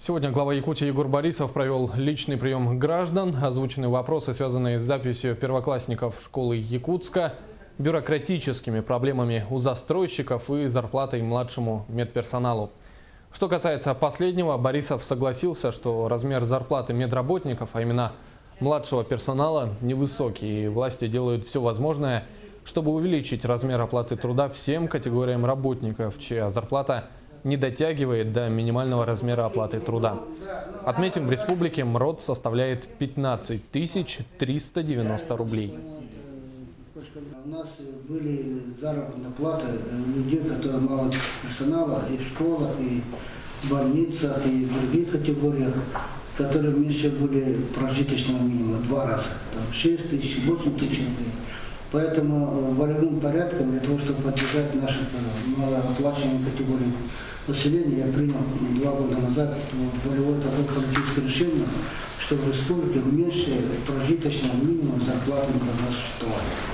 Сегодня глава Якутии Егор Борисов провел личный прием граждан. Озвучены вопросы, связанные с записью первоклассников школы Якутска, бюрократическими проблемами у застройщиков и зарплатой младшему медперсоналу. Что касается последнего, Борисов согласился, что размер зарплаты медработников, а именно младшего персонала, невысокий, и власти делают все возможное, чтобы увеличить размер оплаты труда всем категориям работников, чья зарплата не дотягивает до минимального размера оплаты труда. Отметим, в республике МРОТ составляет 15 390 рублей. У нас были заработные платы людей, которые мало персонала и в школах, и в больницах, и в других категориях, которые меньше были прожиточного минимума 2 раза, там 6 тысяч, 8 тысяч рублей. Поэтому волевым порядком, для того, чтобы поддержать наши малооплачиваемые категории населения, я принял 2 года назад волевое такое политическое решение, что в республике уменьшили прожиточного минимума зарплаты на 26 года.